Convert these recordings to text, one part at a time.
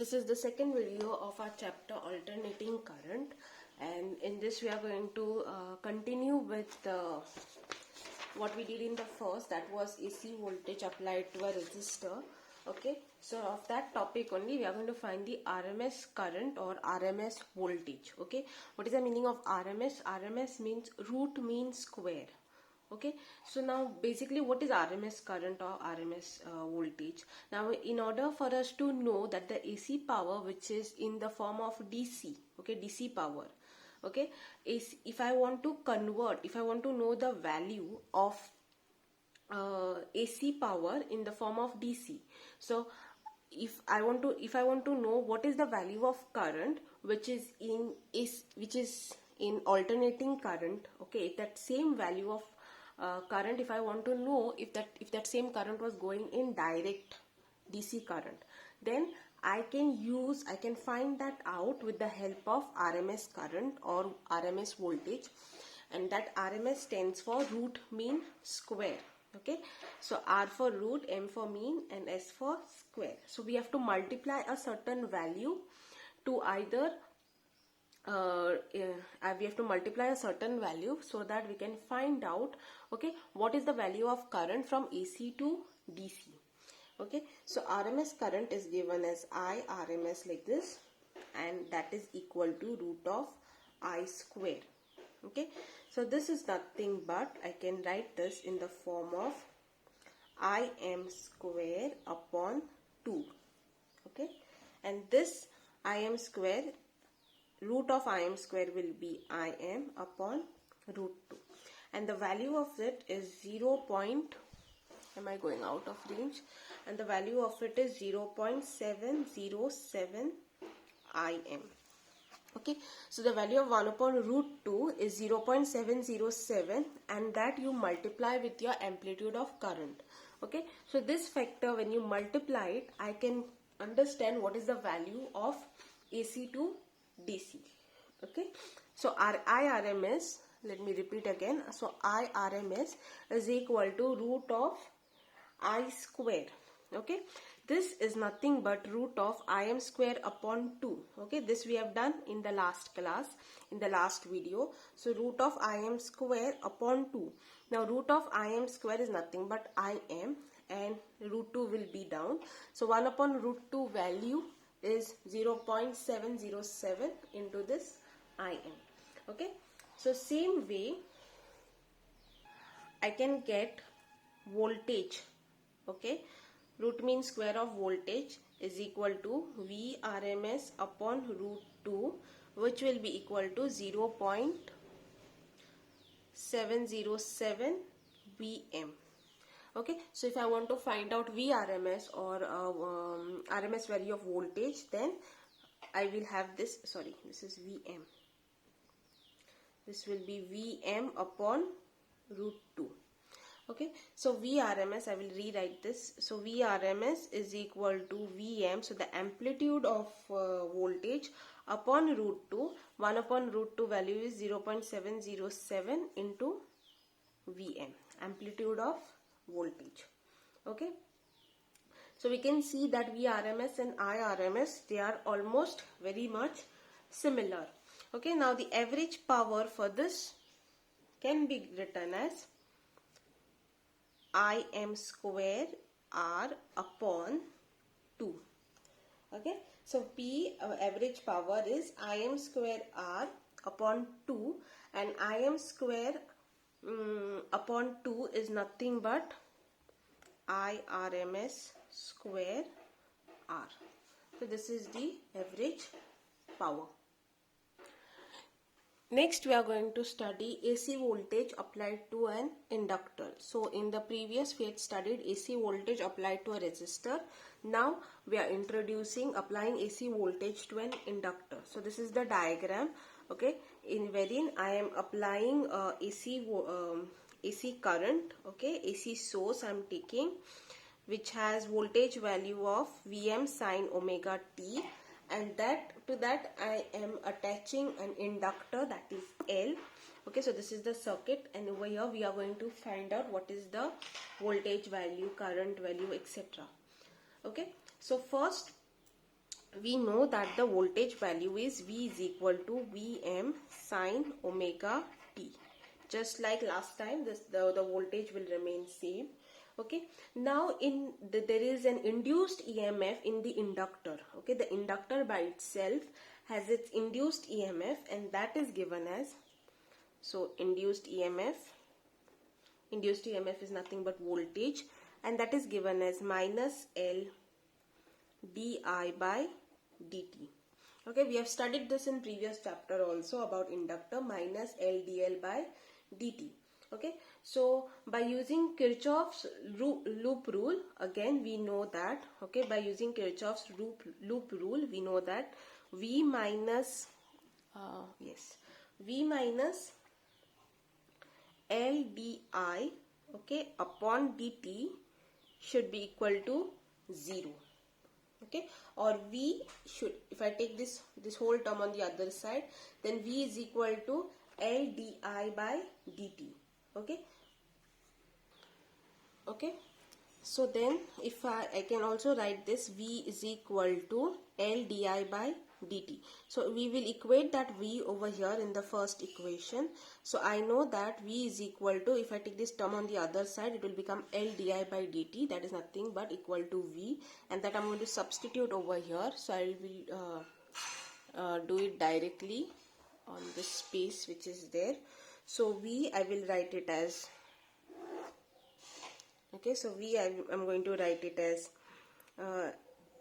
this is the second video of our chapter alternating current, and in this we are going to continue with what we did in the first, that was AC voltage applied to a resistor. Okay, so of that topic only we are going to find the RMS current or RMS voltage. Okay, what is the meaning of RMS? RMS means root mean square. Okay, so now basically what is RMS current or RMS voltage? Now in order for us to know that the AC power which is in the form of DC, okay, DC power, okay, is if I want to convert, if I want to know the value of AC power in the form of DC, so if I want to know what is the value of current which is in alternating current, okay, that same value of current, if I want to know if that same current was going in direct DC current, then I can find that out with the help of RMS current or RMS voltage, and that RMS stands for root mean square. Okay, so R for root, M for mean, and S for square. So we have to multiply a certain value to either we have to multiply a certain value so that we can find out, okay, what is the value of current from AC to DC. Okay, so RMS current is given as I RMS like this, and that is equal to root of I square. Okay, so this is nothing but I can write this in the form of IM square upon 2. Okay, and this IM square, root of IM square will be IM upon root 2, and the value of it is 0. Am I going out of range? And the value of it is 0.707 IM. Okay, so the value of 1 upon root 2 is 0.707, and that you multiply with your amplitude of current. Okay, so this factor, when you multiply it, I can understand what is the value of AC to DC. Okay, so IRMS, let me repeat again. So IRMS is equal to root of I square. Okay, this is nothing but root of IM square upon 2. Okay, this we have done in the last class, in the last video. So root of IM square upon 2. Now root of IM square is nothing but IM, and root 2 will be down. So 1 upon root 2 value is 0.707 into this IM. Okay, so same way I can get voltage. Okay, root mean square of voltage is equal to VRMS upon root 2, which will be equal to 0.707 Vm. Okay, so if I want to find out VRMS or RMS value of voltage, then I will have this, sorry, this is Vm. This will be Vm upon root 2. Okay, so VRMS, I will rewrite this. So VRMS is equal to Vm, so the amplitude of voltage upon root 2, 1 upon root 2 value is 0.707 into Vm, amplitude of voltage. Okay, so we can see that VRMS and IRMS, they are almost very much similar. Okay, now the average power for this can be written as IM square R upon 2. Okay, so P, average power, is IM square R upon 2, and IM square upon 2 is nothing but IRMS square R. So this is the average power. Next we are going to study AC voltage applied to an inductor. So in the previous we had studied AC voltage applied to a resistor. Now we are applying AC voltage to an inductor. So this is the diagram, okay, in wherein I am applying AC current, okay, AC source I am taking, which has voltage value of Vm sine omega t, and to that I am attaching an inductor, that is L. Okay, so this is the circuit, and over here we are going to find out what is the voltage value, current value, etc. Okay, so first we know that the voltage value is V is equal to Vm sine omega t. Just like last time, the voltage will remain same. Okay, now there is an induced EMF in the inductor. Okay, the inductor by itself has its induced EMF, and that is given as, so induced EMF is nothing but voltage, and that is given as minus L di by dt. Okay, we have studied this in previous chapter also about inductor, minus L dl by dt. Okay, so by using Kirchhoff's loop rule, again we know that, okay, by using Kirchhoff's loop rule, we know that V minus L di, okay, upon dt should be equal to 0. Okay, or V should, if I take this whole term on the other side, then V is equal to L di by dt. Okay, so then if I can also write this V is equal to L di by dt. So we will equate that V over here in the first equation. So I know that V is equal to, if I take this term on the other side, it will become L di by dt, that is nothing but equal to V, and that I'm going to substitute over here. So I will do it directly on this space which is there. So V, I will write it as, okay, so V, I'm going to write it as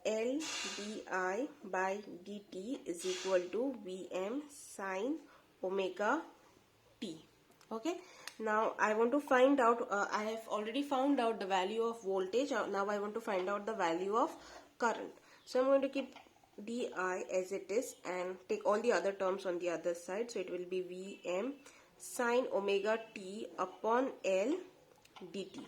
L di by dt is equal to Vm sine omega t. Okay, now I want to find out, I have already found out the value of voltage. Now I want to find out the value of current. So I'm going to keep di as it is and take all the other terms on the other side. So it will be Vm sine omega t upon L dt.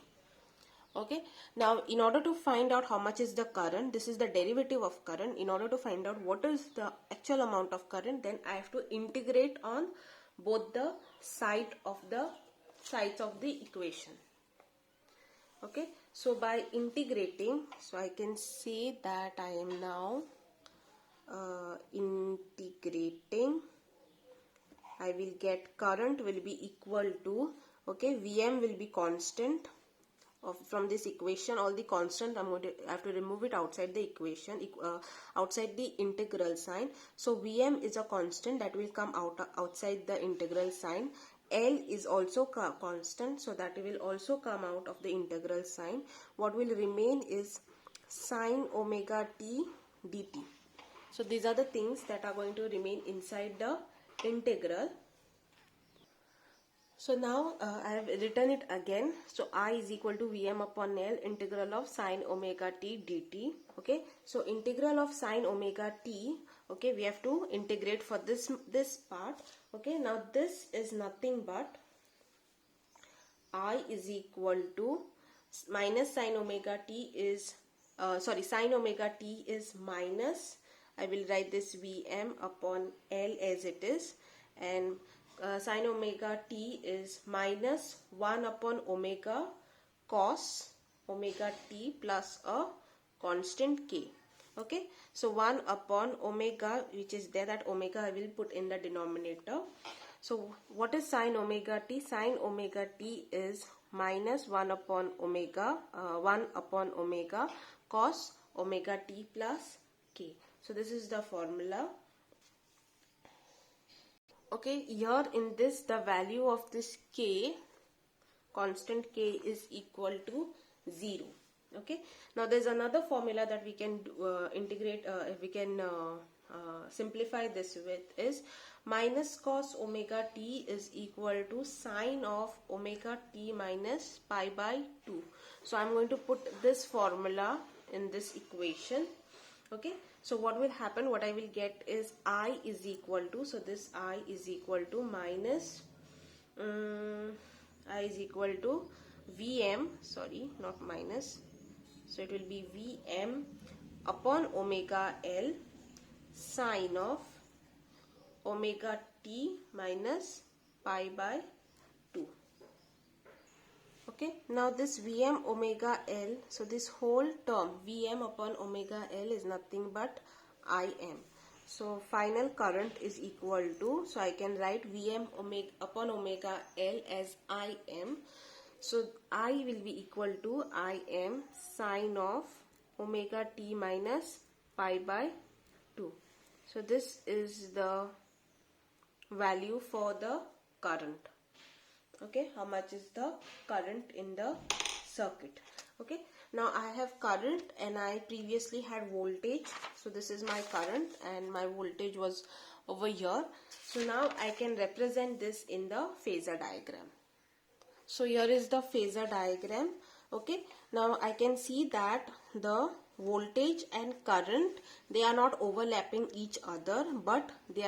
Okay, now in order to find out how much is the current, this is the derivative of current. In order to find out what is the actual amount of current, then I have to integrate on both the sides of the equation. Okay, so by integrating, so I can say that I am now integrating. I will get current will be equal to, okay, Vm will be constant. From this equation, all the constant I have to remove it outside the equation, outside the integral sign. So Vm is a constant that will come outside the integral sign. L is also constant, so that will also come out of the integral sign. What will remain is sine omega t dt. So these are the things that are going to remain inside the integral. So now I have written it again. So I is equal to Vm upon L integral of sine omega t dt. Okay, so integral of sine omega t, okay, we have to integrate for this part. Okay, now this is nothing but I is equal to minus sine omega t is sine omega t is minus, I will write this Vm upon L as it is, and sine omega t is minus 1 upon omega cos omega t plus a constant k. Okay, so 1 upon omega, which is there, that omega I will put in the denominator. So what is sine omega t? Sine omega t is minus 1 upon omega cos omega t plus k. So this is the formula. Okay, here in this, the value of this k, constant k, is equal to 0. Okay, now there's another formula that we can integrate, we can simplify this with, is minus cos omega t is equal to sine of omega t minus pi by 2. So I'm going to put this formula in this equation. Okay, so what will happen, what I will get is I is equal to, so this I is equal to minus I is equal to Vm, sorry, not minus, so it will be Vm upon omega L sine of omega t minus pi by 2. Okay, now this Vm omega L, so this whole term Vm upon omega L is nothing but Im. So final current is equal to, so I can write Vm omega upon omega L as Im. So I will be equal to Im sine of omega t minus pi by 2. So this is the value for the current. Okay, how much is the current in the circuit? Okay, now I have current and I previously had voltage. So this is my current and my voltage was over here. So now I can represent this in the phasor diagram. So here is the phasor diagram. Okay, now I can see that the voltage and current, they are not overlapping each other, but they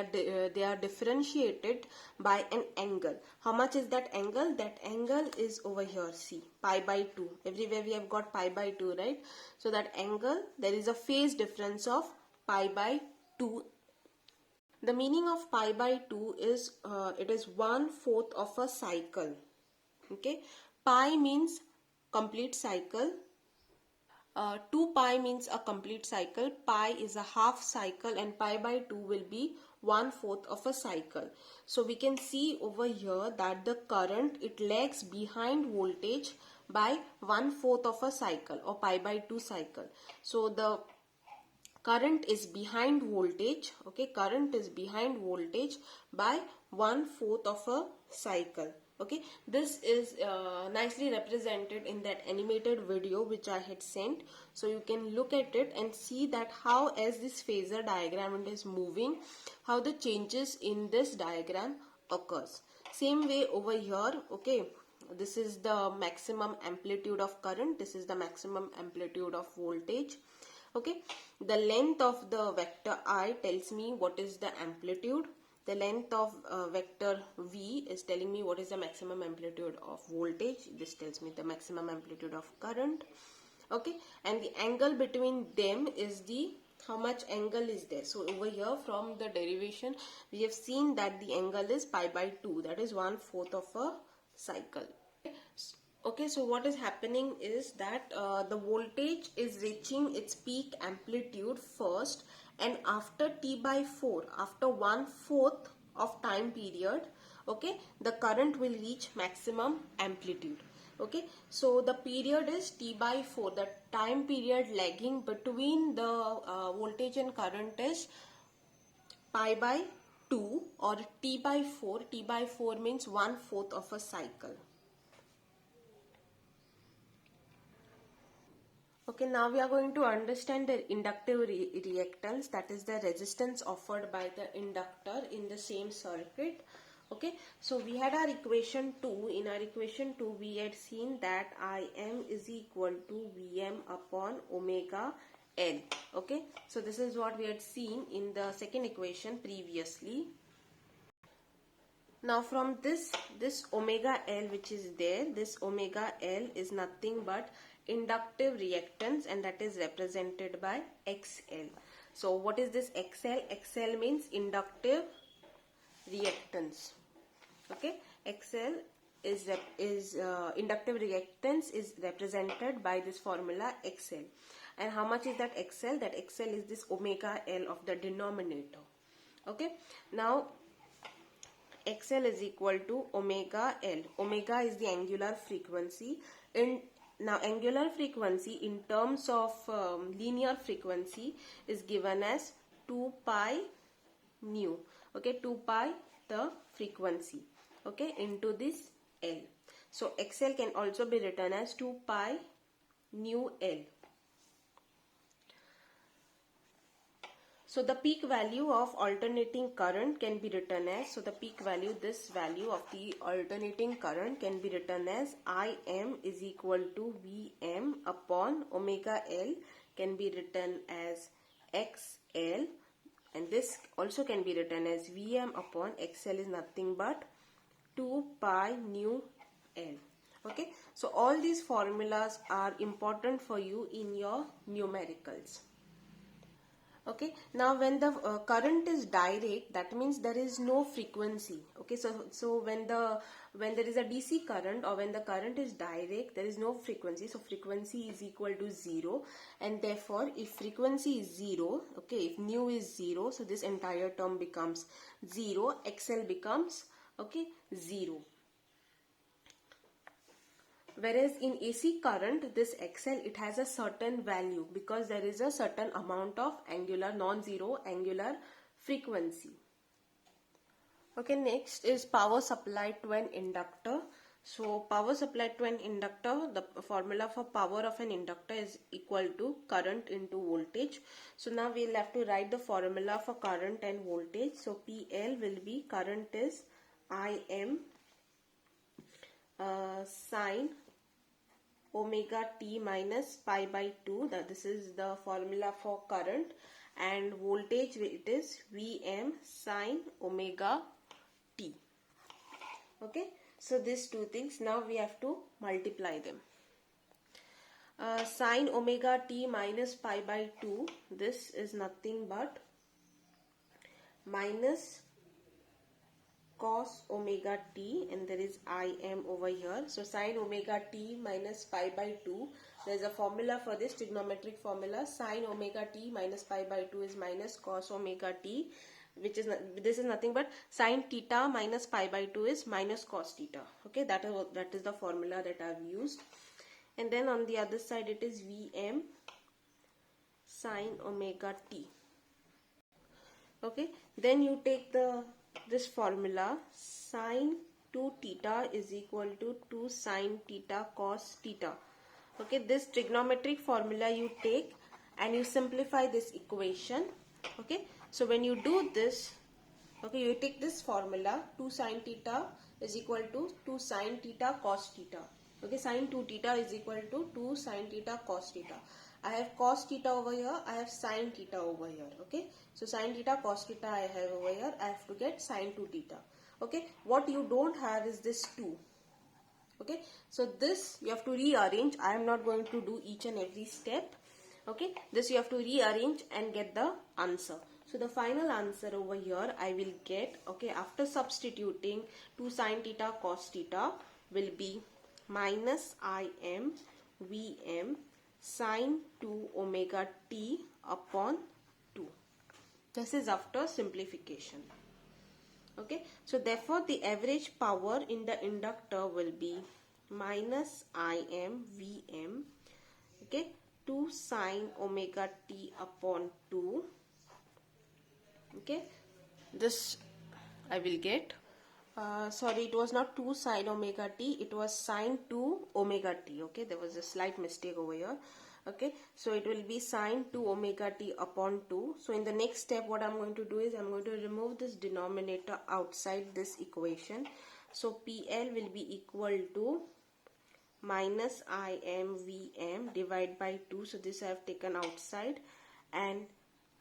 are differentiated by an angle. How much is that angle? That angle is over here, see, pi by 2. Everywhere we have got pi by 2, right? So that angle, there is a phase difference of pi by 2. The meaning of pi by 2 is it is 1/4 of a cycle. Okay, pi means complete cycle. 2 pi means a complete cycle. Pi is a half cycle and pi by 2 will be 1/4 of a cycle. So we can see over here that the current, it lags behind voltage by 1/4 of a cycle or pi by 2 cycle. So the current is behind voltage. Okay, current is behind voltage by 1/4 of a cycle. Okay, this is nicely represented in that animated video which I had sent. So you can look at it and see that how, as this phasor diagram is moving, how the changes in this diagram occurs. Same way over here. Okay, this is the maximum amplitude of current, this is the maximum amplitude of voltage. Okay, the length of the vector I tells me what is the amplitude. The length of vector V is telling me what is the maximum amplitude of voltage. This tells me the maximum amplitude of current. Okay, and the angle between them is the, how much angle is there. So over here from the derivation we have seen that the angle is pi by 2, that is 1/4 of a cycle. Okay, so what is happening is that the voltage is reaching its peak amplitude first, and after t by 4, after 1/4 of time period, okay, the current will reach maximum amplitude. Okay, so the period is t by 4. The time period lagging between the voltage and current is pi by 2 or t by 4. T by 4 means 1/4 of a cycle. Okay, now we are going to understand the inductive reactance, that is the resistance offered by the inductor in the same circuit. Okay, so we had our equation 2. In our equation 2 we had seen that Im is equal to Vm upon omega L. Okay, so this is what we had seen in the second equation previously. Now from this omega L which is there, this omega L is nothing but inductive reactance, and that is represented by XL. So what is this XL? XL means inductive reactance. Okay, XL is inductive reactance is represented by this formula XL. And how much is that XL? That XL is this omega L of the denominator. Okay, now XL is equal to omega L. Omega is the angular frequency. Now angular frequency in terms of linear frequency is given as 2 pi nu. Okay, 2 pi the frequency, okay, into this L. So XL can also be written as 2 pi nu L. So the peak value of alternating current can be written as, so the peak value, this value of the alternating current can be written as Im is equal to Vm upon omega L, can be written as XL, and this also can be written as Vm upon XL is nothing but 2 pi nu L. Okay, so all these formulas are important for you in your numericals. Okay, now when the current is direct, that means there is no frequency. Okay, so when there is a DC current or when the current is direct, there is no frequency. So frequency is equal to 0, and therefore if frequency is 0, okay, if nu is 0, so this entire term becomes 0, XL becomes, okay, 0. Whereas in AC current, this XL, it has a certain value because there is a certain amount of angular, non-zero angular frequency. Okay, next is power supplied to an inductor. So power supplied to an inductor, the formula for power of an inductor is equal to current into voltage. So now we'll have to write the formula for current and voltage. So PL will be, current is Im sine omega t minus pi by 2, that this is the formula for current, and voltage it is Vm sine omega t. Okay, so these two things, now we have to multiply them. Sine omega t minus pi by 2, this is nothing but minus cos omega t, and there is Im over here. So sine omega t minus pi by 2, there is a formula for this, trigonometric formula. Sine omega t minus pi by 2 is minus cos omega t, which is, this is nothing but sine theta minus pi by 2 is minus cos theta. Okay, that is the formula that I have used. And then on the other side it is Vm sine omega t. Okay, then you take this formula, sine 2 theta is equal to 2 sine theta cos theta. Okay, this trigonometric formula you take and you simplify this equation. Okay, so when you do this, okay, you take this formula, 2 sine theta is equal to 2 sine theta cos theta. Okay, sine 2 theta is equal to 2 sine theta cos theta. I have cos theta over here, I have sine theta over here. Okay, so sine theta cos theta I have over here, I have to get sine 2 theta. Okay, what you don't have is this 2. Okay, so this you have to rearrange. I am not going to do each and every step. Okay, this you have to rearrange and get the answer. So the final answer over here I will get, okay, after substituting 2 sine theta cos theta will be minus Im Vm sine 2 omega t upon 2. This is after simplification. Okay, so therefore the average power in the inductor will be minus Im Vm, okay, 2 sine omega t upon 2. Okay, this I will get, sorry, it was not 2 sine omega t, it was sine 2 omega t. Okay, there was a slight mistake over here. Okay, so it will be sine 2 omega t upon 2. So in the next step what I'm going to do is I'm going to remove this denominator outside this equation. So PL will be equal to minus Im Vm divided by 2. So this I have taken outside, and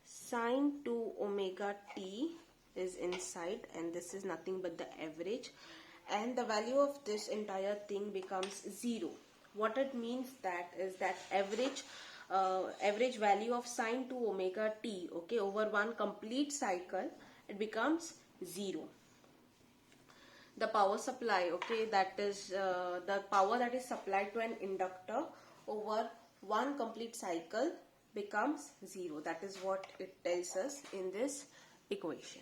sine 2 omega t is inside, and this is nothing but the average, and the value of this entire thing becomes 0. What it means that is that average value of sine 2 omega t, okay, over one complete cycle, it becomes 0. The power supply, okay, that is the power that is supplied to an inductor over one complete cycle becomes 0. That is what it tells us in this equation.